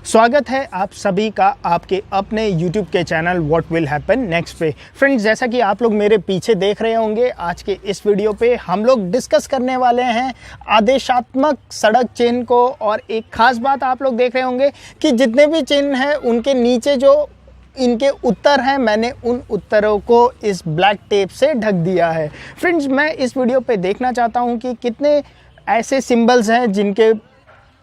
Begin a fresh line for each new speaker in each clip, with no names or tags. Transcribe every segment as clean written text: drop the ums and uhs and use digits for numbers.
स्वागत है आप सभी का आपके अपने YouTube के channel what will happen next पे। फ्रेंड्स, जैसा कि आप लोग मेरे पीछे देख रहे होंगे, आज के इस वीडियो पे हम लोग डिस्कस करने वाले हैं आदेशात्मक सड़क चिन्ह को। और एक ख़ास बात आप लोग देख रहे होंगे कि जितने भी चिन्ह हैं उनके नीचे जो इनके उत्तर हैं, मैंने उन उत्तरों को इस ब्लैक टेप से ढक दिया है। फ्रेंड्स, मैं इस वीडियो पे देखना चाहता हूँ कि कितने ऐसे सिंबल्स हैं जिनके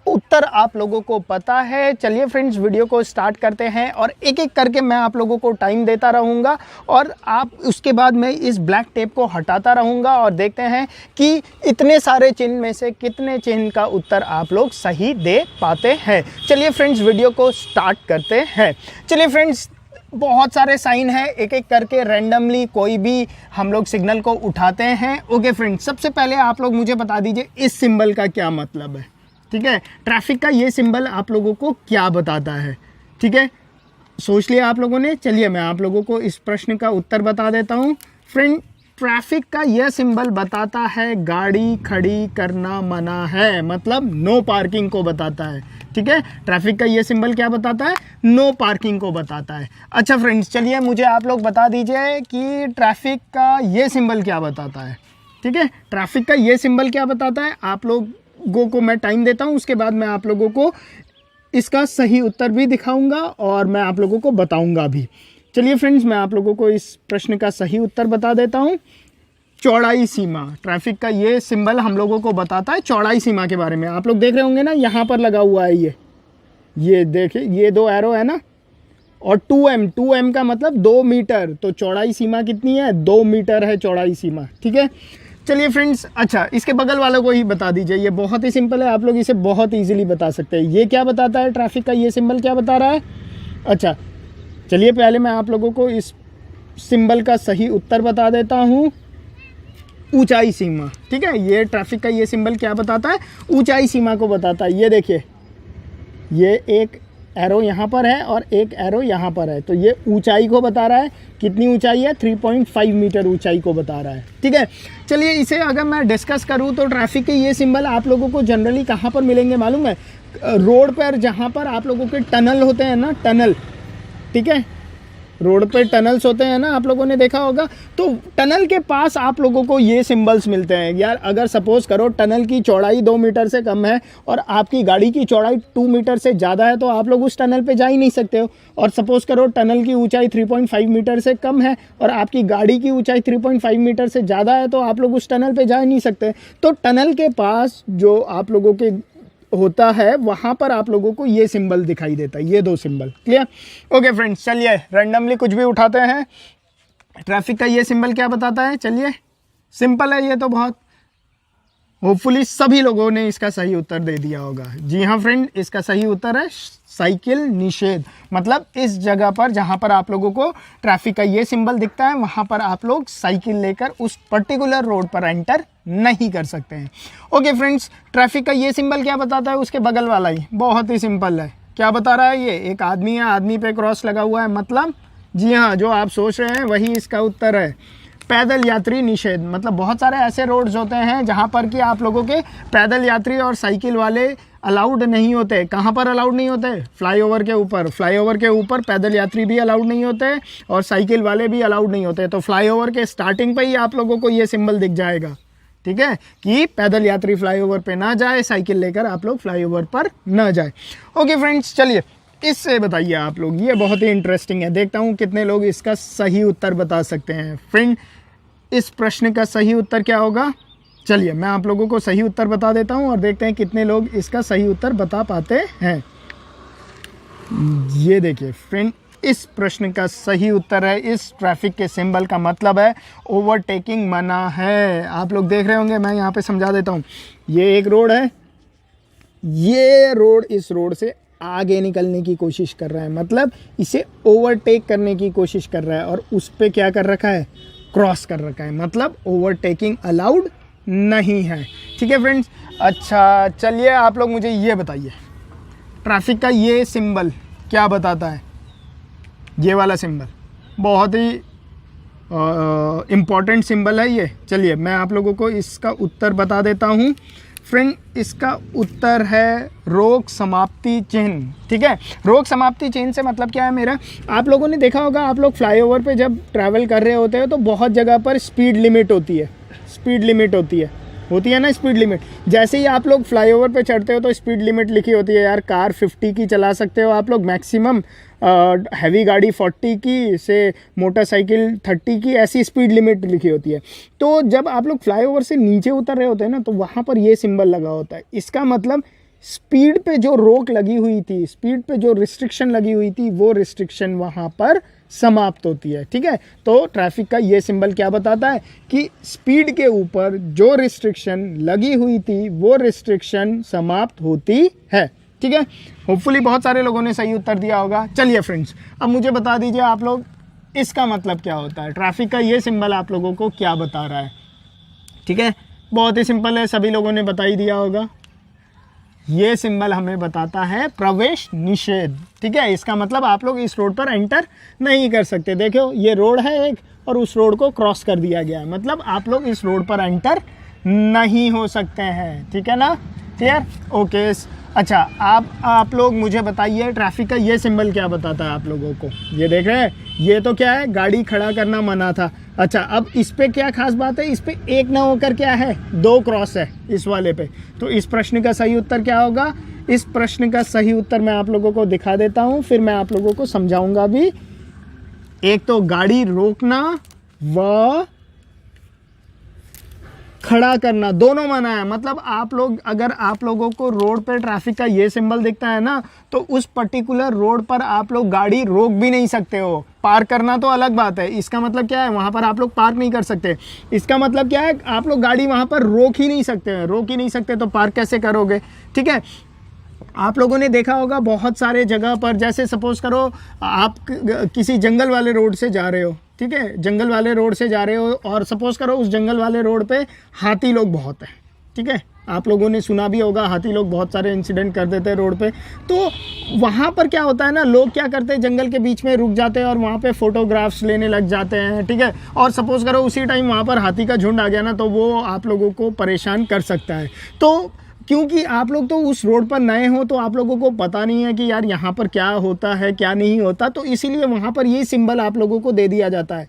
उत्तर आप लोगों को पता है। चलिए फ्रेंड्स, वीडियो को स्टार्ट करते हैं और एक एक करके मैं आप लोगों को टाइम देता रहूँगा और आप उसके बाद मैं इस ब्लैक टेप को हटाता रहूँगा और देखते हैं कि इतने सारे चिन्ह में से कितने चिन्ह का उत्तर आप लोग सही दे पाते हैं। चलिए फ्रेंड्स, वीडियो को स्टार्ट करते हैं। चलिए फ्रेंड्स, बहुत सारे साइन हैं, एक एक करके रैंडमली कोई भी हम लोग सिग्नल को उठाते हैं। ओके फ्रेंड्स, सबसे पहले आप लोग मुझे बता दीजिए इस सिंबल का क्या मतलब है। ठीक है, ट्रैफिक का ये सिंबल आप लोगों को क्या बताता है। ठीक है, सोच लिया आप लोगों ने। चलिए मैं आप लोगों को इस प्रश्न का उत्तर बता देता हूँ। फ्रेंड, ट्रैफिक का यह सिंबल बताता है गाड़ी खड़ी करना मना है, मतलब नो पार्किंग को बताता है। ठीक है, ट्रैफिक का ये सिंबल क्या बताता है? नो पार्किंग को बताता है। अच्छा फ्रेंड्स, चलिए मुझे आप लोग बता दीजिए कि ट्रैफिक का ये सिंबल क्या बताता है। ठीक है, ट्रैफिक का ये सिंबल क्या बताता है? आप लोगों को मैं टाइम देता हूँ, उसके बाद मैं आप लोगों को इसका सही उत्तर भी दिखाऊंगा और मैं आप लोगों को बताऊंगा भी। चलिए फ्रेंड्स, मैं आप लोगों को इस प्रश्न का सही उत्तर बता देता हूँ। चौड़ाई सीमा, ट्रैफिक का ये सिंबल हम लोगों को बताता है चौड़ाई सीमा के बारे में। आप लोग देख रहे होंगे ना, यहाँ पर लगा हुआ है ये देखिए, ये दो एरो है ना, और 2m का मतलब 2 मीटर। तो चौड़ाई सीमा कितनी है? 2 मीटर है चौड़ाई सीमा। ठीक है, चलिए फ्रेंड्स, अच्छा इसके बगल वालों को ही बता दीजिए। ये बहुत ही सिंपल है, आप लोग इसे बहुत ईजिली बता सकते हैं। ये क्या बताता है? ट्रैफिक का ये सिंबल क्या बता रहा है? अच्छा चलिए पहले मैं आप लोगों को इस सिंबल का सही उत्तर बता देता हूँ। ऊंचाई सीमा। ठीक है, ये ट्रैफिक का ये सिंबल क्या बताता है? ऊंचाई सीमा को बताता है। ये देखिए, ये एक एरो यहाँ पर है और एक एरो यहाँ पर है, तो ये ऊंचाई को बता रहा है। कितनी ऊंचाई है? 3.5 मीटर ऊंचाई को बता रहा है। ठीक है, चलिए इसे अगर मैं डिस्कस करूँ तो ट्रैफिक के ये सिंबल आप लोगों को जनरली कहाँ पर मिलेंगे मालूम है? रोड पर, जहाँ पर आप लोगों के टनल होते हैं ना, टनल। ठीक है, रोड पे टनल्स होते हैं ना, आप लोगों ने देखा होगा। तो टनल के पास आप लोगों को ये सिंबल्स मिलते हैं। यार अगर सपोज करो टनल की चौड़ाई 2 मीटर से कम है और आपकी गाड़ी की चौड़ाई 2 मीटर से ज़्यादा है, तो आप लोग उस टनल पे जा ही नहीं सकते हो। और सपोज करो टनल की ऊंचाई 3.5 मीटर से कम है और आपकी गाड़ी की ऊंचाई 3.5 मीटर से ज़्यादा है, तो आप लोग उस टनल पर जा ही नहीं सकते। तो टनल के पास जो आप लोगों के होता है, वहां पर आप लोगों को ये सिंबल दिखाई देता है, ये दो सिंबल। क्लियर? ओके फ्रेंड्स, चलिए रैंडमली कुछ भी उठाते हैं। ट्रैफिक का ये सिंबल क्या बताता है? चलिए, सिंपल है ये तो बहुत। होपफुली सभी लोगों ने इसका सही उत्तर दे दिया होगा। जी हाँ फ्रेंड, इसका सही उत्तर है साइकिल निषेध। मतलब इस जगह पर जहाँ पर आप लोगों को ट्रैफिक का ये सिंबल दिखता है, वहाँ पर आप लोग साइकिल लेकर उस पर्टिकुलर रोड पर एंटर नहीं कर सकते हैं। ओके फ्रेंड्स, ट्रैफिक का ये सिंबल क्या बताता है? उसके बगल वाला ही बहुत ही सिंपल है। क्या बता रहा है? ये एक आदमी है, आदमी पे क्रॉस लगा हुआ है, मतलब जी हाँ, जो आप सोच रहे हैं वही इसका उत्तर है। पैदल यात्री निषेध, मतलब बहुत सारे ऐसे रोड्स होते हैं जहाँ पर कि आप लोगों के पैदल यात्री और साइकिल वाले अलाउड नहीं होते। कहाँ पर अलाउड नहीं होते? फ्लाईओवर के ऊपर। फ्लाईओवर के ऊपर पैदल यात्री भी अलाउड नहीं होते और साइकिल वाले भी अलाउड नहीं होते। तो फ्लाईओवर के स्टार्टिंग पे ही आप लोगों को ये सिंबल दिख जाएगा। ठीक है, कि पैदल यात्री फ्लाईओवर पे ना जाए, साइकिल लेकर आप लोग फ्लाईओवर पर ना जाए। ओके फ्रेंड्स, चलिए इससे बताइए आप लोग, ये बहुत ही इंटरेस्टिंग है। देखता हूँ कितने लोग इसका सही उत्तर बता सकते हैं। फ्रेंड, इस प्रश्न का सही उत्तर क्या होगा? चलिए मैं आप लोगों को सही उत्तर बता देता हूं और देखते हैं कितने लोग इसका सही उत्तर बता पाते हैं। ये देखिए फ्रेंड, इस प्रश्न का सही उत्तर है, इस ट्रैफिक के सिंबल का मतलब है ओवरटेकिंग मना है। आप लोग देख रहे होंगे, मैं यहाँ पे समझा देता हूँ। ये एक रोड है, ये रोड इस रोड से आगे निकलने की कोशिश कर रहा है, मतलब इसे ओवरटेक करने की कोशिश कर रहा है और उस पर क्या कर रखा है? क्रॉस कर रखा है, मतलब ओवरटेकिंग अलाउड नहीं है। ठीक है फ्रेंड्स, अच्छा चलिए आप लोग मुझे ये बताइए, ट्रैफिक का ये सिंबल क्या बताता है? ये वाला सिंबल बहुत ही इम्पॉर्टेंट सिंबल है ये। चलिए मैं आप लोगों को इसका उत्तर बता देता हूँ। फ्रेंड इसका उत्तर है रोक समाप्ति चिन्ह। ठीक है, रोक समाप्ति चिन्ह से मतलब क्या है मेरा, आप लोगों ने देखा होगा, आप लोग फ्लाईओवर पे जब ट्रैवल कर रहे होते हो तो बहुत जगह पर स्पीड लिमिट होती है, स्पीड लिमिट होती है ना, स्पीड लिमिट। जैसे ही आप लोग फ्लाईओवर पे चढ़ते हो तो स्पीड लिमिट लिखी होती है यार, कार 50 की चला सकते हो आप लोग मैक्सिमम, हैवी गाड़ी 40 की से मोटरसाइकिल 30 की, ऐसी स्पीड लिमिट लिखी होती है। तो जब आप लोग फ्लाईओवर से नीचे उतर रहे होते हैं ना तो वहाँ पर ये सिंबल लगा होता है। इसका मतलब स्पीड पे जो रोक लगी हुई थी, स्पीड पे जो रिस्ट्रिक्शन लगी हुई थी, वो रिस्ट्रिक्शन वहाँ पर समाप्त होती है। ठीक है, तो ट्रैफिक का ये सिंबल क्या बताता है कि स्पीड के ऊपर जो रिस्ट्रिक्शन लगी हुई थी वो रिस्ट्रिक्शन समाप्त होती है। ठीक है, होपफुली बहुत सारे लोगों ने सही उत्तर दिया होगा। चलिए फ्रेंड्स, अब मुझे बता दीजिए आप लोग इसका मतलब क्या होता है, ट्रैफिक का ये सिंबल आप लोगों को क्या बता रहा है। ठीक है, बहुत ही सिंपल है, सभी लोगों ने बता ही दिया होगा। ये सिंबल हमें बताता है प्रवेश निषेध। ठीक है, इसका मतलब आप लोग इस रोड पर एंटर नहीं कर सकते। देखो ये रोड है एक और उस रोड को क्रॉस कर दिया गया है, मतलब आप लोग इस रोड पर एंटर नहीं हो सकते हैं। ठीक है ना, क्लियर, ओके। अच्छा, आप लोग मुझे बताइए ट्रैफिक का ये सिंबल क्या बताता है आप लोगों को। ये देख रहे हैं, ये तो क्या है, गाड़ी खड़ा करना मना था। अच्छा, अब इस पे क्या खास बात है, इस पे एक ना होकर क्या है, 2 क्रॉस है इस वाले पे। तो इस प्रश्न का सही उत्तर क्या होगा, इस प्रश्न का सही उत्तर मैं आप लोगों को दिखा देता हूँ, फिर मैं आप लोगों को समझाऊंगा भी। एक तो गाड़ी रोकना व खड़ा करना दोनों मना है। मतलब आप लोग, अगर आप लोगों को रोड पर ट्रैफिक का ये सिंबल दिखता है ना, तो उस पर्टिकुलर रोड पर आप लोग गाड़ी रोक भी नहीं सकते हो। पार्क करना तो अलग बात है, इसका मतलब क्या है, वहाँ पर आप लोग पार्क नहीं कर सकते। इसका मतलब क्या है, आप लोग गाड़ी वहाँ पर रोक ही नहीं सकते, तो पार्क कैसे करोगे। ठीक है, आप लोगों ने देखा होगा बहुत सारे जगह पर, जैसे सपोज करो आप किसी जंगल वाले रोड से जा रहे हो। ठीक है, जंगल वाले रोड से जा रहे हो और सपोज करो उस जंगल वाले रोड पे हाथी लोग बहुत हैं। ठीक है, आप लोगों ने सुना भी होगा, हाथी लोग बहुत सारे इंसिडेंट कर देते हैं रोड पे। तो वहाँ पर क्या होता है ना, लोग क्या करते हैं, जंगल के बीच में रुक जाते हैं और वहाँ पे फोटोग्राफ्स लेने लग जाते हैं। ठीक है, और सपोज करो उसी टाइम वहाँ पर हाथी का झुंड आ गया ना, तो वो आप लोगों को परेशान कर सकता है। तो क्योंकि आप लोग तो उस रोड पर नए हो, तो आप लोगों को पता नहीं है कि यार यहाँ पर क्या होता है क्या नहीं होता, तो इसीलिए वहाँ पर ये सिंबल आप लोगों को दे दिया जाता है।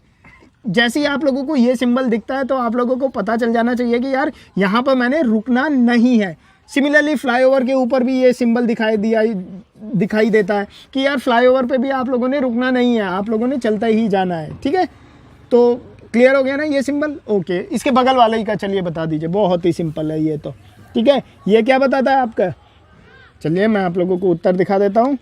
जैसे ही आप लोगों को ये सिंबल दिखता है तो आप लोगों को पता चल जाना चाहिए कि यार यहाँ पर मैंने रुकना नहीं है। सिमिलरली फ्लाईओवर के ऊपर भी ये सिंबल दिखाई देता है कि यार फ्लाईओवर पे भी आप लोगों ने रुकना नहीं है, आप लोगों ने चलता ही जाना है। ठीक है, तो क्लियर हो गया ना ये सिंबल, ओके। इसके बगल वाले ही का चलिए बता दीजिए, बहुत ही सिंपल है ये तो। ठीक है, ये क्या बताता है आपका, चलिए मैं आप लोगों को उत्तर दिखा देता हूँ।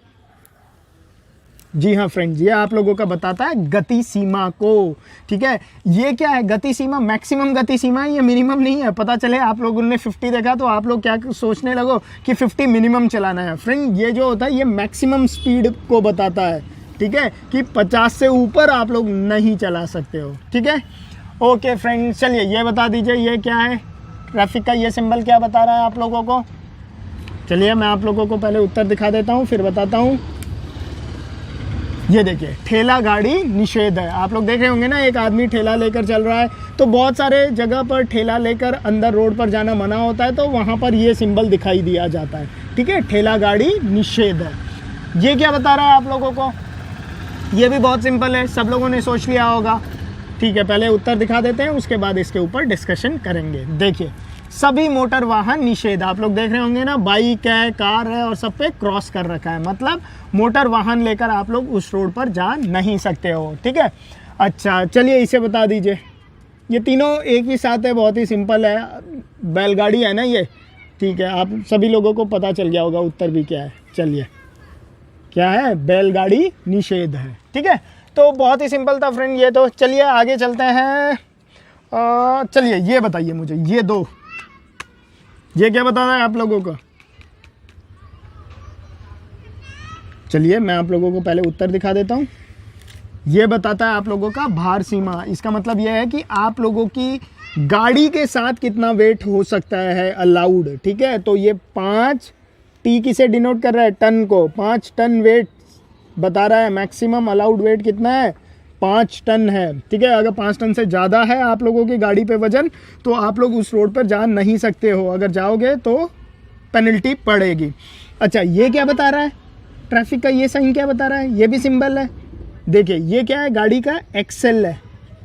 जी हाँ फ्रेंड्स, ये आप लोगों का बताता है गति सीमा को। ठीक है, ये क्या है, गति सीमा, मैक्सिमम गति सीमा है, ये मिनिमम नहीं है। पता चले आप लोगों ने 50 देखा तो आप लोग क्या सोचने लगो कि 50 मिनिमम चलाना है। फ्रेंड ये जो होता है ये मैक्सिमम स्पीड को बताता है। ठीक है, कि 50 से ऊपर आप लोग नहीं चला सकते हो। ठीक है, ओके फ्रेंड्स, चलिए ये बता दीजिए ये क्या है, ट्रैफिक का ये सिंबल क्या बता रहा है आप लोगों को। चलिए मैं आप लोगों को पहले उत्तर दिखा देता हूँ फिर बताता हूँ। ये देखिए, ठेला गाड़ी निषेध है। आप लोग देख रहे होंगे ना, एक आदमी ठेला लेकर चल रहा है, तो बहुत सारे जगह पर ठेला लेकर अंदर रोड पर जाना मना होता है, तो वहाँ पर ये सिंबल दिखाई दिया जाता है। ठीक है, ठेला गाड़ी निषेध है। ये क्या बता रहा है आप लोगों को, ये भी बहुत सिंपल है, सब लोगों ने सोच लिया होगा। ठीक है, पहले उत्तर दिखा देते हैं, उसके बाद इसके ऊपर डिस्कशन करेंगे। देखिए, सभी मोटर वाहन निषेध, आप लोग देख रहे होंगे ना, बाइक है, कार है और सब पे क्रॉस कर रखा है, मतलब मोटर वाहन लेकर आप लोग उस रोड पर जा नहीं सकते हो। ठीक है, अच्छा चलिए इसे बता दीजिए, ये तीनों एक ही साथ है, बहुत ही सिंपल है, बैलगाड़ी है ना ये। ठीक है, आप सभी लोगों को पता चल गया होगा उत्तर भी क्या है। चलिए, क्या है, बैलगाड़ी निषेध है। ठीक है, तो बहुत ही सिंपल था फ्रेंड ये तो। चलिए आगे चलते हैं। चलिए ये बताइए मुझे, ये दो, ये क्या बता रहा है आप लोगों को। चलिए मैं आप लोगों को पहले उत्तर दिखा देता हूँ। ये बताता है आप लोगों का भार सीमा। इसका मतलब यह है कि आप लोगों की गाड़ी के साथ कितना वेट हो सकता है अलाउड। ठीक है, तो ये 5 टी किसे डिनोट कर रहा है, टन को। 5 टन वेट बता रहा है। मैक्सिमम अलाउड वेट कितना है, 5 टन है, ठीक है। अगर 5 टन से ज़्यादा है आप लोगों की गाड़ी पे वजन, तो आप लोग उस रोड पर जा नहीं सकते हो। अगर जाओगे तो पेनल्टी पड़ेगी। अच्छा, ये क्या बता रहा है? ट्रैफिक का ये साइन क्या बता रहा है? ये भी सिंबल है। देखिए ये क्या है? गाड़ी का एक्सेल है,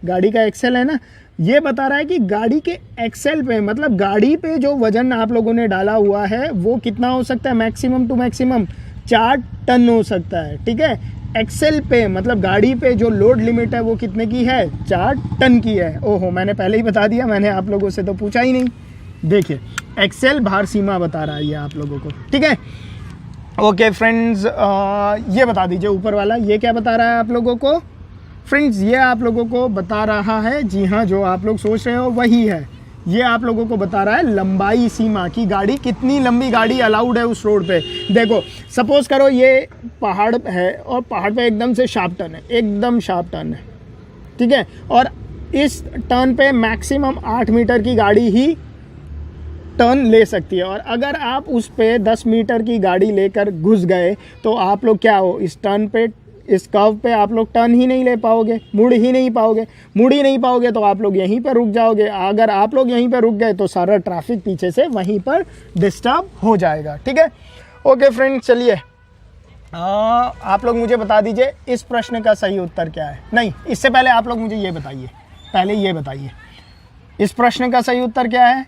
गाड़ी का एक्सेल है ना। ये बता रहा है कि गाड़ी के एक्सेल पे, मतलब गाड़ी पे जो वजन आप लोगों ने डाला हुआ है वो कितना हो सकता है? मैक्सिमम टू मैक्सिमम 4 टन हो सकता है, ठीक है। एक्सेल पे मतलब गाड़ी पे जो लोड लिमिट है वो कितने की है? 4 टन की है। ओहो, मैंने पहले ही बता दिया, मैंने आप लोगों से तो पूछा ही नहीं। देखिए एक्सेल भार सीमा बता रहा है ये आप लोगों को, ठीक है। ओके फ्रेंड्स, ये बता दीजिए ऊपर वाला ये क्या बता रहा है आप लोगों को? फ्रेंड्स ये आप लोगों को बता रहा है, जी हाँ, जो आप लोग सोच रहे हो वही है। ये आप लोगों को बता रहा है लंबाई सीमा की, गाड़ी कितनी लंबी गाड़ी अलाउड है उस रोड पे। देखो सपोज करो ये पहाड़ है और पहाड़ पे एकदम से शार्प टर्न है, एकदम शार्प टर्न है, ठीक है। और इस टर्न पे मैक्सिमम 8 मीटर की गाड़ी ही टर्न ले सकती है। और अगर आप उस पे 10 मीटर की गाड़ी लेकर घुस गए तो आप लोग क्या हो? इस टर्न पे, इस कर्व पे आप लोग टर्न ही नहीं ले पाओगे, मुड़ ही नहीं पाओगे तो आप लोग यहीं पर रुक जाओगे। अगर आप लोग यहीं पर रुक गए तो सारा ट्रैफिक पीछे से वहीं पर डिस्टर्ब हो जाएगा, ठीक है। ओके फ्रेंड्स, चलिए आप लोग मुझे बता दीजिए इस प्रश्न का सही उत्तर क्या है। नहीं, इससे पहले आप लोग मुझे ये बताइए, इस प्रश्न का सही उत्तर क्या है।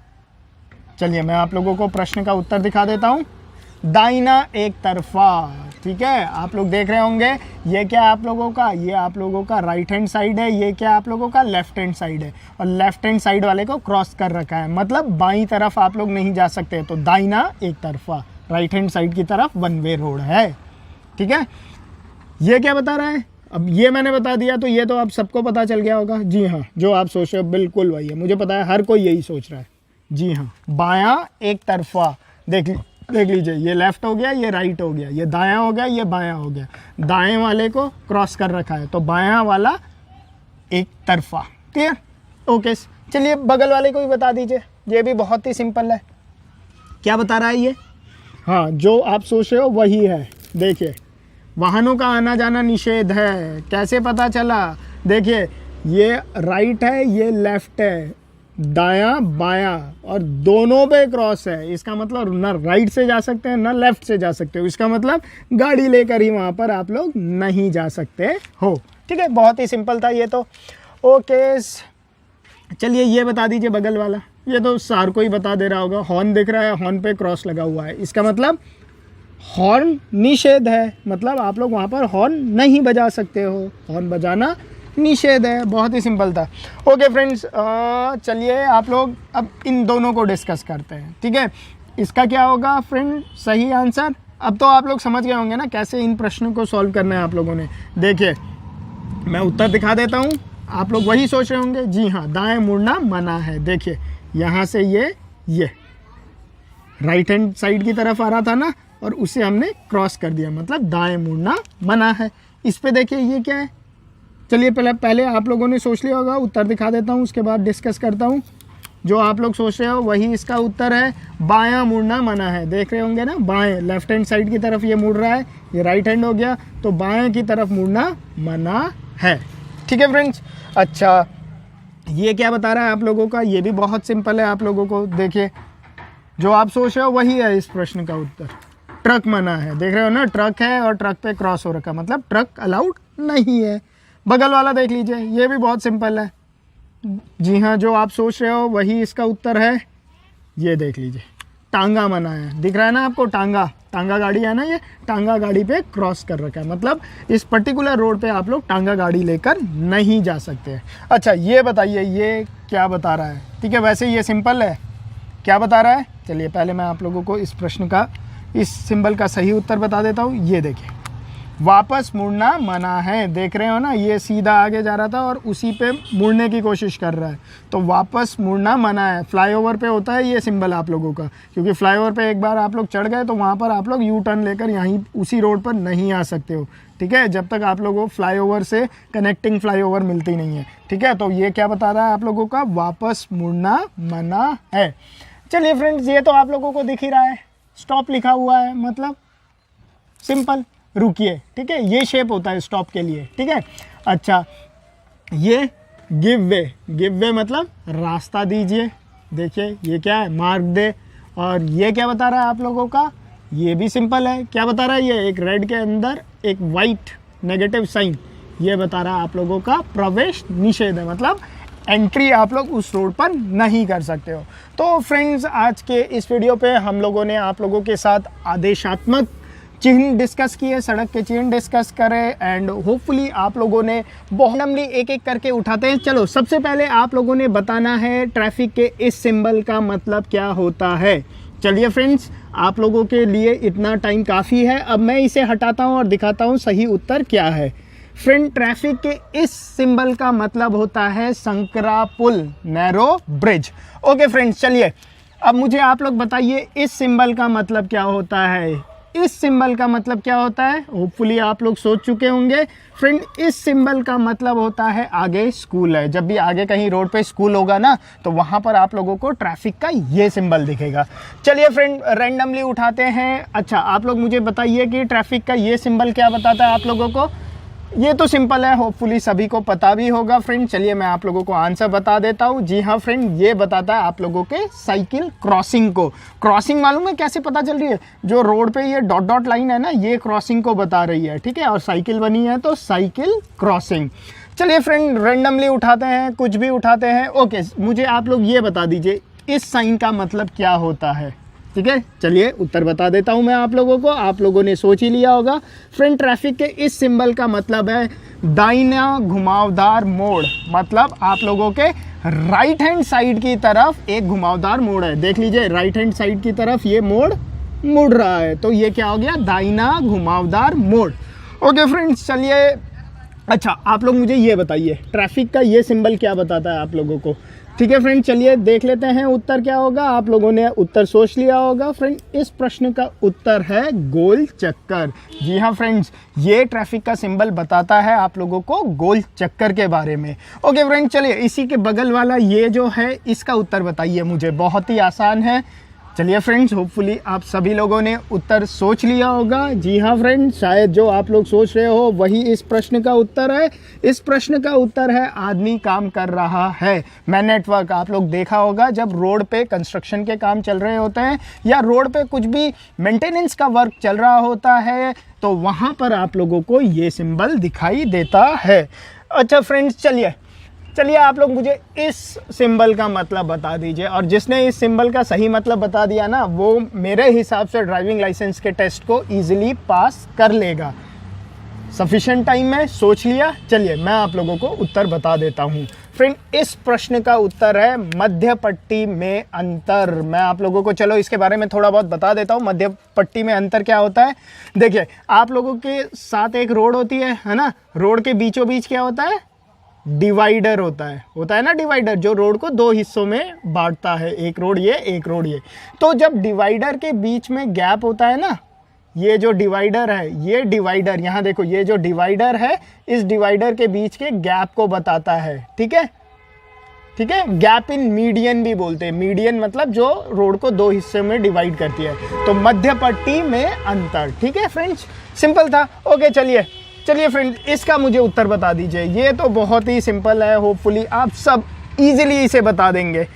चलिए मैं आप लोगों को प्रश्न का उत्तर दिखा देता हूँ। दाहिना एक तरफा, ठीक है। आप लोग देख रहे होंगे ये क्या आप लोगों का? ये आप लोगों का राइट हैंड साइड है, ये क्या आप लोगों का? लेफ्ट हैंड साइड है। और लेफ्ट हैंड साइड वाले को क्रॉस कर रखा है, मतलब बाईं तरफ आप लोग नहीं जा सकते। तो दाहिना एक तरफा, राइट हैंड साइड की तरफ 1 वे रोड है, ठीक है। ये क्या बता रहा है? अब ये मैंने बता दिया तो ये तो आप सबको पता चल गया होगा। जी हाँ, जो आप सोच रहे हो बिल्कुल वही है, मुझे पता है हर कोई यही सोच रहा है। जी हाँ, बायां एक तरफा। देख लीजिए, ये लेफ्ट हो गया, ये राइट हो गया, ये दायां हो गया, ये बायां हो गया। दाएं वाले को क्रॉस कर रखा है तो बायां वाला एक तरफा, क्लियर। ओके, चलिए बगल वाले को भी बता दीजिए, ये भी बहुत ही सिंपल है। क्या बता रहा है ये? हाँ, जो आप सोच रहे हो वही है। देखिए वाहनों का आना जाना निषेध है। कैसे पता चला? देखिए ये राइट है, ये लेफ्ट है, दायां बायां और दोनों पे क्रॉस है। इसका मतलब ना राइट से जा सकते हैं ना लेफ्ट से जा सकते हो। इसका मतलब गाड़ी लेकर ही वहाँ पर आप लोग नहीं जा सकते हो, ठीक है। बहुत ही सिंपल था ये तो। ओके, चलिए ये बता दीजिए बगल वाला। ये तो सार को ही बता दे रहा होगा। हॉर्न दिख रहा है, हॉर्न पे क्रॉस लगा हुआ है, इसका मतलब हॉर्न निषेध है, मतलब आप लोग वहाँ पर हॉर्न नहीं बजा सकते हो, हॉर्न बजाना निषेध है। बहुत ही सिंपल था। ओके फ्रेंड्स, चलिए आप लोग अब इन दोनों को डिस्कस करते हैं, ठीक है। इसका क्या होगा फ्रेंड? सही आंसर। अब तो आप लोग समझ गए होंगे ना कैसे इन प्रश्नों को सॉल्व करना है आप लोगों ने। देखिए मैं उत्तर दिखा देता हूँ, आप लोग वही सोच रहे होंगे। जी हाँ, दाएं मुड़ना मना है। देखिए यहाँ से ये राइट हैंड साइड की तरफ आ रहा था ना, और उसे हमने क्रॉस कर दिया, मतलब दाएं मुड़ना मना है। इस पे देखिए ये क्या है। चलिए पहले आप लोगों ने सोच लिया होगा, उत्तर दिखा देता हूँ, उसके बाद डिस्कस करता हूँ। जो आप लोग सोच रहे हो वही इसका उत्तर है। बायां मुड़ना मना है। देख रहे होंगे ना, बाएं लेफ्ट हैंड साइड की तरफ ये मुड़ रहा है, ये राइट हैंड हो गया, तो बाएं की तरफ मुड़ना मना है, ठीक है फ्रेंड्स। अच्छा, ये क्या बता रहा है आप लोगों का? ये भी बहुत सिंपल है आप लोगों को। देखिए जो आप सोच रहे हो वही है इस प्रश्न का उत्तर। ट्रक मना है। देख रहे हो ना, ट्रक है और ट्रक पे क्रॉस हो रखा, मतलब ट्रक अलाउड नहीं है। बगल वाला देख लीजिए, ये भी बहुत सिंपल है। जी हाँ, जो आप सोच रहे हो वही इसका उत्तर है। ये देख लीजिए, टांगा मना है। दिख रहा है ना आपको? टांगा गाड़ी है ना, ये टांगा गाड़ी पे क्रॉस कर रखा है, मतलब इस पर्टिकुलर रोड पे आप लोग टांगा गाड़ी लेकर नहीं जा सकते। अच्छा ये बताइए ये क्या बता रहा है? ठीक है, वैसे ये सिंपल है। क्या बता रहा है? चलिए पहले मैं आप लोगों को इस प्रश्न का, इस सिंबल का सही उत्तर बता देता हूँ। ये देखिए, वापस मुड़ना मना है। देख रहे हो ना, ये सीधा आगे जा रहा था और उसी पे मुड़ने की कोशिश कर रहा है, तो वापस मुड़ना मना है। फ्लाईओवर पे होता है ये सिंबल आप लोगों का, क्योंकि फ्लाईओवर पे एक बार आप लोग चढ़ गए तो वहाँ पर आप लोग यू टर्न लेकर यहीं उसी रोड पर नहीं आ सकते हो, ठीक है, जब तक आप लोगों को फ्लाईओवर से कनेक्टिंग फ्लाईओवर मिलती नहीं है, ठीक है। तो ये क्या बता रहा है आप लोगों का? वापस मुड़ना मना है। चलिए फ्रेंड्स, ये तो आप लोगों को दिख ही रहा है, स्टॉप लिखा हुआ है, मतलब सिंपल, रुकिए, ठीक है। ये शेप होता है स्टॉप के लिए, ठीक है। अच्छा, ये गिव वे मतलब रास्ता दीजिए। देखिए ये क्या है, मार्ग दे। और ये क्या बता रहा है आप लोगों का, ये भी सिंपल है। क्या बता रहा है, ये एक रेड के अंदर एक वाइट नेगेटिव साइन, ये बता रहा है आप लोगों का प्रवेश निषेध है, मतलब एंट्री आप लोग उस रोड पर नहीं कर सकते हो। तो फ्रेंड्स, आज के इस वीडियो पे हम लोगों ने आप लोगों के साथ आदेशात्मक चिन्ह डिस्कस किए, सड़क के चिन्ह डिस्कस करे, एंड होपफुली आप लोगों ने बहुत नमली एक एक करके उठाते हैं। चलो सबसे पहले आप लोगों ने बताना है ट्रैफिक के इस सिंबल का मतलब क्या होता है। चलिए फ्रेंड्स, आप लोगों के लिए इतना टाइम काफ़ी है। अब मैं इसे हटाता हूँ और दिखाता हूँ सही उत्तर क्या है। फ्रेंड, ट्रैफिक के इस सिंबल का मतलब होता है संकरा पुल, नैरो ब्रिज। ओके फ्रेंड्स, चलिए अब मुझे आप लोग बताइए इस सिंबल का मतलब क्या होता है। इस सिंबल का मतलब क्या होता है, होपफुली आप लोग सोच चुके होंगे। फ्रेंड, इस सिंबल का मतलब होता है आगे स्कूल है। जब भी आगे कहीं रोड पे स्कूल होगा ना, तो वहाँ पर आप लोगों को ट्रैफिक का ये सिंबल दिखेगा। चलिए फ्रेंड, रैंडमली उठाते हैं। अच्छा, आप लोग मुझे बताइए कि ट्रैफिक का ये सिंबल क्या बताता है आप लोगों को। ये तो सिंपल है, होपफुली सभी को पता भी होगा। फ्रेंड, चलिए मैं आप लोगों को आंसर बता देता हूँ। जी हाँ फ्रेंड, ये बताता है आप लोगों के साइकिल क्रॉसिंग को। क्रॉसिंग मालूम है कैसे पता चल रही है, जो रोड पे ये डॉट डॉट लाइन है ना, ये क्रॉसिंग को बता रही है, ठीक है। और साइकिल बनी है तो साइकिल क्रॉसिंग। चलिए फ्रेंड, रैंडमली उठाते हैं, कुछ भी उठाते हैं। ओके, मुझे आप लोग ये बता दीजिए इस साइन का मतलब क्या होता है, ठीक है। चलिए उत्तर बता देता हूं मैं आप लोगों को, आप लोगों ने सोच ही लिया होगा। फ्रेंड, ट्रैफिक के इस सिंबल का मतलब है दाहिना घुमावदार मोड़, मतलब आप लोगों के राइट हैंड साइड की तरफ एक घुमावदार मोड़ है। देख लीजिए, राइट हैंड साइड की तरफ ये मोड़ मुड़ रहा है, तो ये क्या हो गया, दाहिना घुमावदार मोड़। ओके फ्रेंड्स, चलिए अच्छा आप लोग मुझे ये बताइए ट्रैफिक का ये सिंबल क्या बताता है आप लोगों को। ठीक है फ्रेंड, चलिए देख लेते हैं उत्तर क्या होगा। आप लोगों ने उत्तर सोच लिया होगा। फ्रेंड, इस प्रश्न का उत्तर है गोल चक्कर। जी हाँ फ्रेंड्स, ये ट्रैफिक का सिंबल बताता है आप लोगों को गोल चक्कर के बारे में। ओके फ्रेंड, चलिए इसी के बगल वाला ये जो है, इसका उत्तर बताइए मुझे। बहुत ही आसान है। चलिए फ्रेंड्स, होपफुली आप सभी लोगों ने उत्तर सोच लिया होगा। जी हाँ फ्रेंड्स, शायद जो आप लोग सोच रहे हो वही इस प्रश्न का उत्तर है। इस प्रश्न का उत्तर है आदमी काम कर रहा है। मैन नेटवर्क आप लोग देखा होगा, जब रोड पे कंस्ट्रक्शन के काम चल रहे होते हैं या रोड पे कुछ भी मेंटेनेंस का वर्क चल रहा होता है, तो वहाँ पर आप लोगों को ये सिंबल दिखाई देता है। अच्छा फ्रेंड्स, चलिए आप लोग मुझे इस सिंबल का मतलब बता दीजिए। और जिसने इस सिंबल का सही मतलब बता दिया ना, वो मेरे हिसाब से ड्राइविंग लाइसेंस के टेस्ट को इजीली पास कर लेगा। सफिशिएंट टाइम में सोच लिया। चलिए मैं आप लोगों को उत्तर बता देता हूँ। फ्रेंड, इस प्रश्न का उत्तर है मध्य पट्टी में अंतर। मैं आप लोगों को चलो इसके बारे में थोड़ा बहुत बता देता हूँ। मध्य पट्टी में अंतर क्या होता है, देखिए आप लोगों के साथ एक रोड होती है ना, रोड के बीचों बीच क्या होता है, डिवाइडर होता है ना, डिवाइडर जो रोड को दो हिस्सों में बांटता है, एक रोड ये एक रोड ये। तो जब डिवाइडर के बीच में गैप होता है ना, ये जो डिवाइडर है, ये डिवाइडर यहाँ देखो, ये जो डिवाइडर है, इस डिवाइडर के बीच के गैप को बताता है। ठीक है, गैप इन मीडियन भी बोलते हैं। मीडियन मतलब जो रोड को दो हिस्से में डिवाइड करती है। तो मध्य पट्टी में अंतर। ठीक है फ्रेंड्स, सिंपल था। ओके, चलिए फ्रेंड, इसका मुझे उत्तर बता दीजिए। ये तो बहुत ही सिंपल है, होपफुली आप सब इजीली इसे बता देंगे।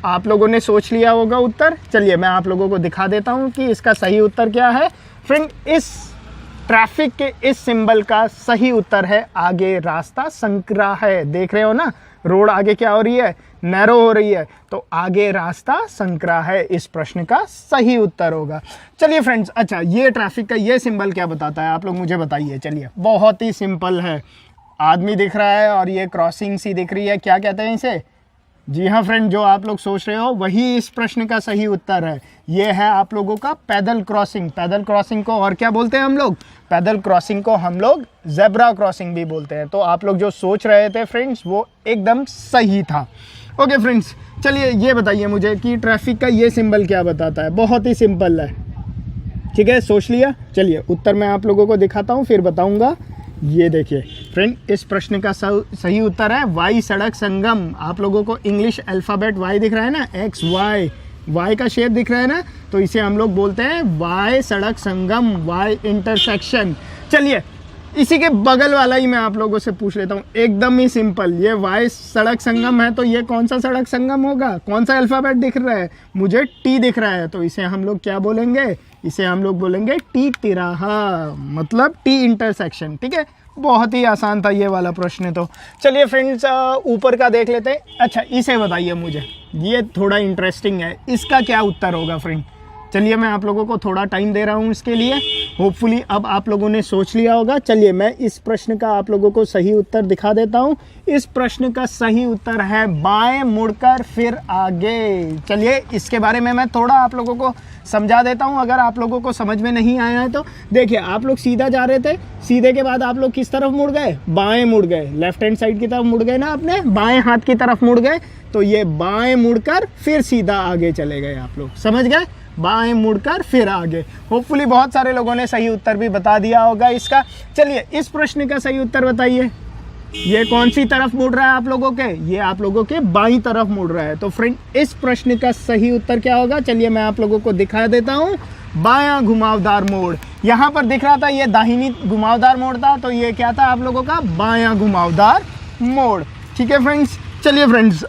आप लोगों ने सोच लिया होगा उत्तर। चलिए मैं आप लोगों को दिखा देता हूँ कि इसका सही उत्तर क्या है। फ्रेंड, इस ट्रैफिक के इस सिंबल का सही उत्तर है आगे रास्ता संकरा है। देख रहे हो ना, रोड आगे क्या हो रही है, नैरो हो रही है, तो आगे रास्ता संकरा है। इस प्रश्न का सही उत्तर होगा। चलिए फ्रेंड्स, अच्छा ये ट्रैफिक का ये सिंबल क्या बताता है आप लोग मुझे बताइए। चलिए, बहुत ही सिंपल है। आदमी दिख रहा है और ये क्रॉसिंग सी दिख रही है, क्या कहते हैं इसे। जी हाँ फ्रेंड, जो आप लोग सोच रहे हो वही इस प्रश्न का सही उत्तर है। ये है आप लोगों का पैदल क्रॉसिंग। पैदल क्रॉसिंग को और क्या बोलते हैं हम लोग, पैदल क्रॉसिंग को हम लोग जेब्रा क्रॉसिंग भी बोलते हैं। तो आप लोग जो सोच रहे थे फ्रेंड्स, वो एकदम सही था। ओके फ्रेंड्स, चलिए ये बताइए मुझे कि ट्रैफिक का ये सिंबल क्या बताता है। बहुत ही सिंपल है, ठीक है, सोच लिया। चलिए उत्तर मैं आप लोगों को दिखाता हूँ, फिर बताऊँगा। ये देखिए फ्रेंड, इस प्रश्न का सही उत्तर है वाई सड़क संगम। आप लोगों को इंग्लिश अल्फ़ाबेट वाई दिख रहा है ना, एक्स वाई का शेप दिख रहा है ना, तो इसे हम लोग बोलते हैं वाई सड़क संगम, वाई इंटरसेक्शन। चलिए इसी के बगल वाला ही मैं आप लोगों से पूछ लेता हूँ, एकदम ही सिंपल। ये वाई सड़क संगम है तो ये कौन सा सड़क संगम होगा? कौन सा अल्फाबेट दिख रहा है? मुझे टी दिख रहा है, तो इसे हम लोग क्या बोलेंगे? इसे हम लोग बोलेंगे टी तिराहा, मतलब टी इंटरसेक्शन। ठीक है, बहुत ही आसान था ये वाला प्रश्न। तो चलिए फ्रेंड्स, ऊपर का देख लेते हैं। अच्छा, इसे बताइए मुझे, ये थोड़ा इंटरेस्टिंग है, इसका क्या उत्तर होगा फ्रेंड? चलिए मैं आप लोगों को थोड़ा टाइम दे रहा हूँ इसके लिए। होपफुली अब आप लोगों ने सोच लिया होगा। चलिए मैं इस प्रश्न का आप लोगों को सही उत्तर दिखा देता हूँ। इस प्रश्न का सही उत्तर है बाएं मुड़कर फिर आगे। चलिए इसके बारे में मैं थोड़ा आप लोगों को समझा देता हूँ, अगर आप लोगों को समझ में नहीं आया है तो। देखिए, आप लोग सीधा जा रहे थे, सीधे के बाद आप लोग किस तरफ मुड़ गए? बाएं मुड़ गए, लेफ्ट हैंड साइड की तरफ मुड़ गए ना, अपने बाएं हाथ की तरफ मुड़ गए। तो ये बाएं मुड़कर फिर सीधा आगे चले गए। आप लोग समझ गए? बाएं मुड़कर फिर आगे। होपफुली बहुत सारे लोगों ने सही उत्तर भी बता दिया होगा इसका। चलिए इस प्रश्न का सही उत्तर बताइए। ये कौन सी तरफ मुड़ रहा है आप लोगों के? ये आप लोगों के बाईं तरफ मुड़ रहा है। तो फ्रेंड, इस प्रश्न का सही उत्तर क्या होगा? चलिए मैं आप लोगों को दिखा देता हूँ। बायां घुमावदार मोड़। यहाँ पर दिख रहा था ये दाहिनी घुमावदार मोड़ था, तो ये क्या था आप लोगों का? बायां घुमावदार मोड़। ठीक है फ्रेंड्स। चलिए फ्रेंड्स,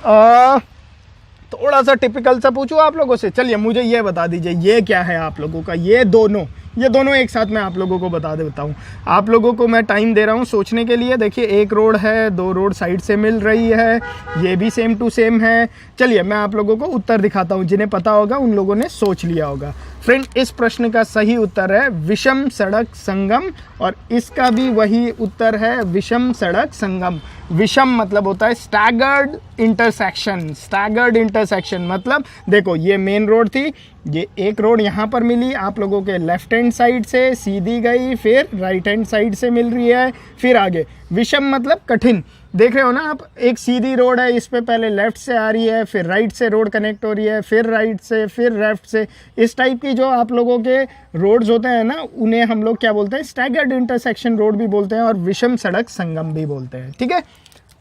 थोड़ा सा टिपिकल सा पूछूं आप लोगों से। चलिए मुझे ये बता दीजिए, ये क्या है आप लोगों का? ये दोनों एक साथ मैं आप लोगों को बता देता हूँ। आप लोगों को मैं टाइम दे रहा हूँ सोचने के लिए। देखिए, एक रोड है, दो रोड साइड से मिल रही है, ये भी सेम टू सेम है। चलिए मैं आप लोगों को उत्तर दिखाता हूँ, जिन्हें पता होगा उन लोगों ने सोच लिया होगा। फ्रेंड, इस प्रश्न का सही उत्तर है विषम सड़क संगम, और इसका भी वही उत्तर है, विषम सड़क संगम। विषम मतलब होता है स्टैगर्ड इंटरसेक्शन। स्टैगर्ड इंटरसेक्शन मतलब देखो, ये मेन रोड थी, ये एक रोड यहाँ पर मिली आप लोगों के लेफ्ट हैंड साइड से, सीधी गई, फिर राइट हैंड साइड से मिल रही है, फिर आगे। विषम मतलब कठिन। देख रहे हो ना आप, एक सीधी रोड है, इस पे पहले लेफ्ट से आ रही है, फिर राइट से रोड कनेक्ट हो रही है, फिर राइट से, फिर लेफ्ट से। इस टाइप की जो आप लोगों के रोड्स होते हैं ना, उन्हें हम लोग क्या बोलते हैं? स्टैगर्ड इंटरसेक्शन रोड भी बोलते हैं और विषम सड़क संगम भी बोलते हैं। ठीक है,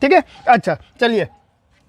ठीक है। अच्छा चलिए,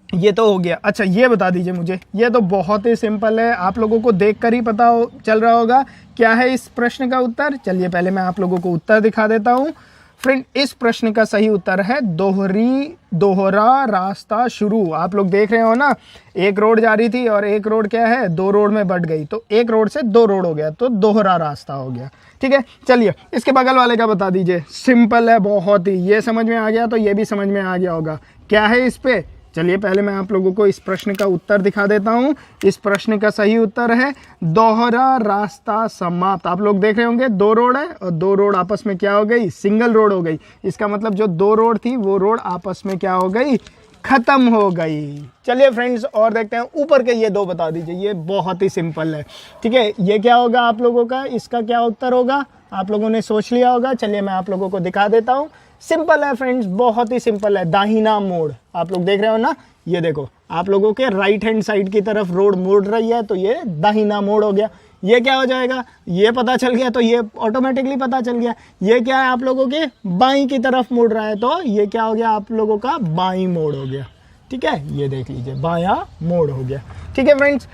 ये तो हो गया। अच्छा ये बता दीजिए मुझे, ये तो बहुत ही सिंपल है, आप लोगों को देखकर ही पता चल रहा होगा क्या है इस प्रश्न का उत्तर। चलिए पहले मैं आप लोगों को उत्तर दिखा देता हूँ। फ्रेंड, इस प्रश्न का सही उत्तर है दोहरा रास्ता शुरू। आप लोग देख रहे हो ना, एक रोड जा रही थी और एक रोड क्या है? दो रोड में बट गई, तो एक रोड से दो रोड हो गया, तो दोहरा रास्ता हो गया। ठीक है, चलिए इसके बगल वाले का बता दीजिए। सिंपल है बहुत ही, ये समझ में आ गया तो ये भी समझ में आ गया होगा। क्या है इस पे? चलिए पहले मैं आप लोगों को इस प्रश्न का उत्तर दिखा देता हूँ। इस प्रश्न का सही उत्तर है दोहरा रास्ता समाप्त। आप लोग देख रहे होंगे, दो रोड है और दो रोड आपस में क्या हो गई? सिंगल रोड हो गई। इसका मतलब जो दो रोड थी वो रोड आपस में क्या हो गई? खत्म हो गई। चलिए फ्रेंड्स, और देखते हैं ऊपर के ये दो बता दीजिए। ये बहुत ही सिंपल है। ठीक है, ये क्या होगा आप लोगों का? इसका क्या उत्तर होगा? आप लोगों ने सोच लिया होगा। चलिए मैं आप लोगों को दिखा देता हूँ। सिंपल है फ्रेंड्स, बहुत ही सिंपल है। दाहिना मोड़। आप लोग देख रहे हो ना, ये देखो आप लोगों के राइट हैंड साइड की तरफ रोड मुड़ रही है, तो ये दाहिना मोड़ हो गया। ये क्या हो जाएगा? ये पता चल गया, तो ये ऑटोमेटिकली पता चल गया। ये क्या है आप लोगों के? बाईं की तरफ मुड़ रहा है, तो ये क्या हो गया आप लोगों का? बाईं मोड़ हो गया। ठीक है, ये देख लीजिए, बायां मोड़ हो गया। ठीक है फ्रेंड्स,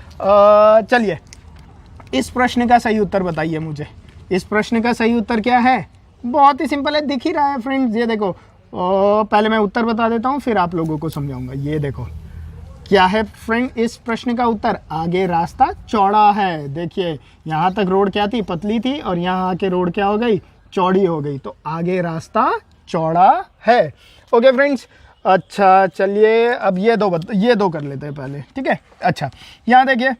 चलिए इस प्रश्न का सही उत्तर बताइए मुझे। इस प्रश्न का सही उत्तर क्या है? बहुत ही सिंपल है, दिख ही रहा है फ्रेंड्स। ये देखो, पहले मैं उत्तर बता देता हूँ, फिर आप लोगों को समझाऊंगा। ये देखो क्या है फ्रेंड इस प्रश्न का उत्तर? आगे रास्ता चौड़ा है। देखिए यहाँ तक रोड क्या थी? पतली थी, और यहाँ आके रोड क्या हो गई? चौड़ी हो गई, तो आगे रास्ता चौड़ा है। ओके फ्रेंड्स, अच्छा चलिए अब ये दो कर लेते हैं पहले। ठीक है, अच्छा यहाँ देखिए,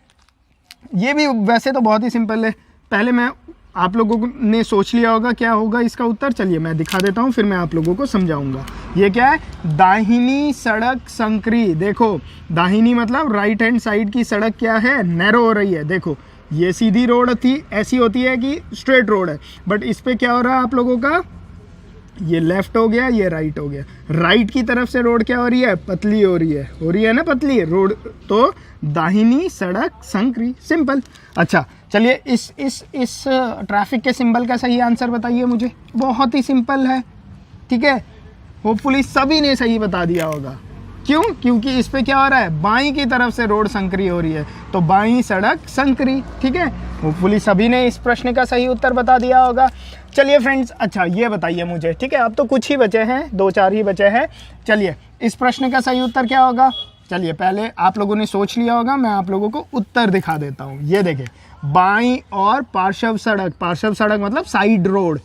ये भी वैसे तो बहुत ही सिंपल है। पहले मैं आप लोगों ने सोच लिया होगा क्या होगा इसका उत्तर। चलिए मैं दिखा देता हूँ, फिर मैं आप लोगों को समझाऊंगा। ये क्या है? दाहिनी सड़क संकरी। देखो, दाहिनी मतलब राइट हैंड साइड की सड़क क्या है? नैरो हो रही है। देखो ये सीधी रोड थी, ऐसी होती है कि स्ट्रेट रोड है, बट इस पे क्या हो रहा है आप लोगों का? ये लेफ्ट हो गया, ये राइट हो गया। राइट की तरफ से रोड क्या हो रही है? पतली हो रही है ना पतली रोड, तो दाहिनी सड़क संकरी। सिंपल। अच्छा चलिए इस ट्रैफिक के सिंबल का सही आंसर बताइए मुझे। बहुत ही सिंपल है। ठीक है, होपफुली सभी ने सही बता दिया होगा। क्यों? क्योंकि इस पे क्या हो रहा है? बाईं की तरफ से रोड संकरी हो रही है, तो बाईं सड़क संकरी। ठीक है, होपफुली सभी ने इस प्रश्न का सही उत्तर बता दिया होगा। चलिए फ्रेंड्स, अच्छा ये बताइए मुझे, ठीक है, अब तो कुछ ही बचे हैं, 2-4 ही बचे हैं। चलिए इस प्रश्न का सही उत्तर क्या होगा? चलिए पहले आप लोगों ने सोच लिया होगा, मैं आप लोगों को उत्तर दिखा देता हूँ। ये देखें, बाईं और पार्श्व सड़क मतलब साइड रोड,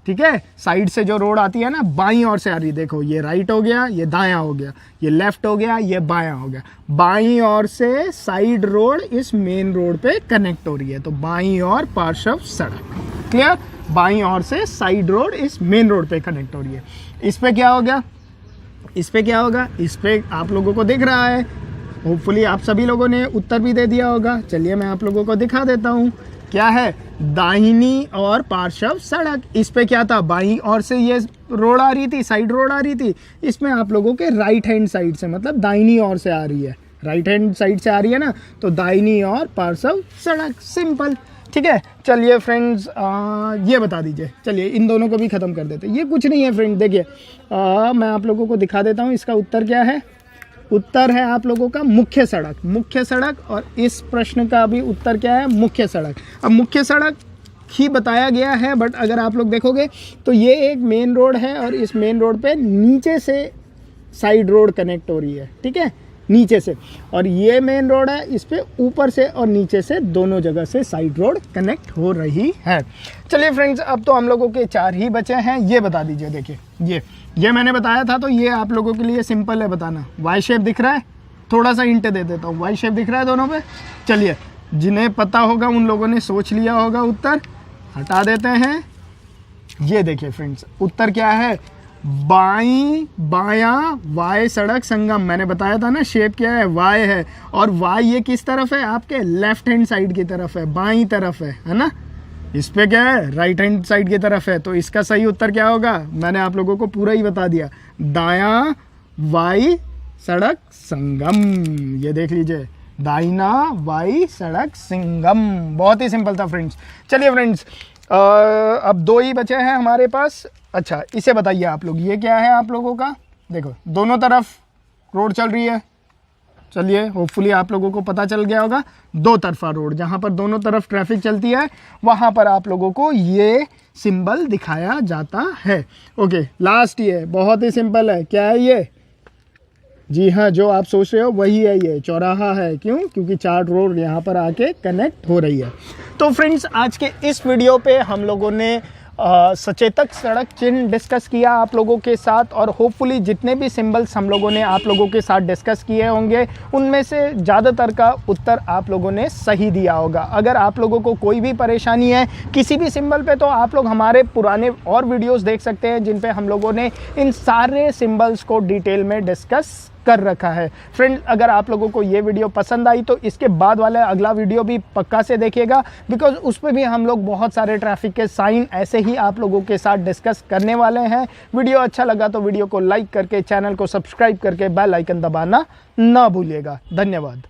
ठीक है, साइड से जो रोड आती है ना, बाईं ओर से आ रही। देखो ये राइट हो गया, ये दायां हो गया, ये लेफ्ट हो गया, ये बायां हो गया। बाईं ओर से साइड रोड इस मेन रोड पे कनेक्ट हो रही है, तो बाईं ओर पार्श्व सड़क। क्लियर? बाईं ओर से साइड रोड इस मेन रोड पे कनेक्ट हो रही है। इस पे क्या हो गया? इस पे क्या होगा? इस पे आप लोगों को दिख रहा है, होपफुली आप सभी लोगों ने उत्तर भी दे दिया होगा। चलिए मैं आप लोगों को दिखा देता हूँ, क्या है? दाहिनी और पार्श्व सड़क। इस पे क्या था? बाईं ओर से ये रोड आ रही थी, साइड रोड आ रही थी। इसमें आप लोगों के राइट हैंड साइड से, मतलब दाहिनी ओर से आ रही है, राइट हैंड साइड से आ रही है ना, तो दाहिनी और पार्श्व सड़क। सिंपल, ठीक है। चलिए फ्रेंड्स, ये बता दीजिए, चलिए इन दोनों को भी ख़त्म कर देते हैं। ये कुछ नहीं है फ्रेंड, देखिए मैं आप लोगों को दिखा देता हूँ, इसका उत्तर क्या है। उत्तर है आप लोगों का मुख्य सड़क। और इस प्रश्न का भी उत्तर क्या है? मुख्य सड़क। अब मुख्य सड़क ही बताया गया है, बट अगर आप लोग देखोगे तो ये एक मेन रोड है और इस मेन रोड पे नीचे से साइड रोड कनेक्ट हो रही है, ठीक है, नीचे से। और ये मेन रोड है, इस पे ऊपर से और नीचे से दोनों जगह से साइड रोड कनेक्ट हो रही है। चलिए फ्रेंड्स, अब तो हम लोगों के 4 ही बचे हैं। ये बता दीजिए, देखिए ये मैंने बताया था, तो ये आप लोगों के लिए सिंपल है बताना। वाई शेप दिख रहा है, थोड़ा सा हिंट दे देता हूँ, वाई शेप दिख रहा है दोनों पे। चलिए जिन्हें पता होगा उन लोगों ने सोच लिया होगा उत्तर, हटा देते हैं। ये देखिए फ्रेंड्स, उत्तर क्या है? बाईं बायां वाई सड़क संगम। मैंने बताया था ना, शेप क्या है? वाई है। और वाई ये किस तरफ है? आपके लेफ्ट हैंड साइड की तरफ है, बाईं तरफ है ना। इस पे क्या है? राइट हैंड साइड की तरफ है। तो इसका सही उत्तर क्या होगा? मैंने आप लोगों को पूरा ही बता दिया, दायां वाई सड़क संगम। ये देख लीजिए, दाहिना वाई सड़क संगम। बहुत ही सिंपल था फ्रेंड्स। चलिए फ्रेंड्स, अब 2 ही बचे हैं हमारे पास। अच्छा इसे बताइए आप लोग, ये क्या है आप लोगों का? देखो दोनों तरफ रोड चल रही है। चलिए होपफुली आप लोगों को पता चल गया होगा, 2 तरफा रोड, जहाँ पर दोनों तरफ ट्रैफिक चलती है वहाँ पर आप लोगों को ये सिंबल दिखाया जाता है। ओके, लास्ट ये बहुत ही सिंपल है। क्या है ये? जी हाँ, जो आप सोच रहे हो वही है, ये चौराहा है। क्यों? क्योंकि 4 रोड यहाँ पर आके कनेक्ट हो रही है। तो फ्रेंड्स, आज के इस वीडियो पे हम लोगों ने सचेतक सड़क चिन्ह डिस्कस किया आप लोगों के साथ, और होपफुली जितने भी सिंबल्स हम लोगों ने आप लोगों के साथ डिस्कस किए होंगे उनमें से ज़्यादातर का उत्तर आप लोगों ने सही दिया होगा। अगर आप लोगों को कोई भी परेशानी है किसी भी सिंबल पे, तो आप लोग हमारे पुराने और वीडियोस देख सकते हैं जिन पे हम लोगों ने इन सारे सिंबल्स को डिटेल में डिस्कस कर रखा है। फ्रेंड, अगर आप लोगों को ये वीडियो पसंद आई तो इसके बाद वाला अगला वीडियो भी पक्का से देखिएगा, बिकॉज उस पर भी हम लोग बहुत सारे ट्रैफिक के साइन ऐसे ही आप लोगों के साथ डिस्कस करने वाले हैं। वीडियो अच्छा लगा तो वीडियो को लाइक करके, चैनल को सब्सक्राइब करके बेल आइकन दबाना ना भूलिएगा। धन्यवाद।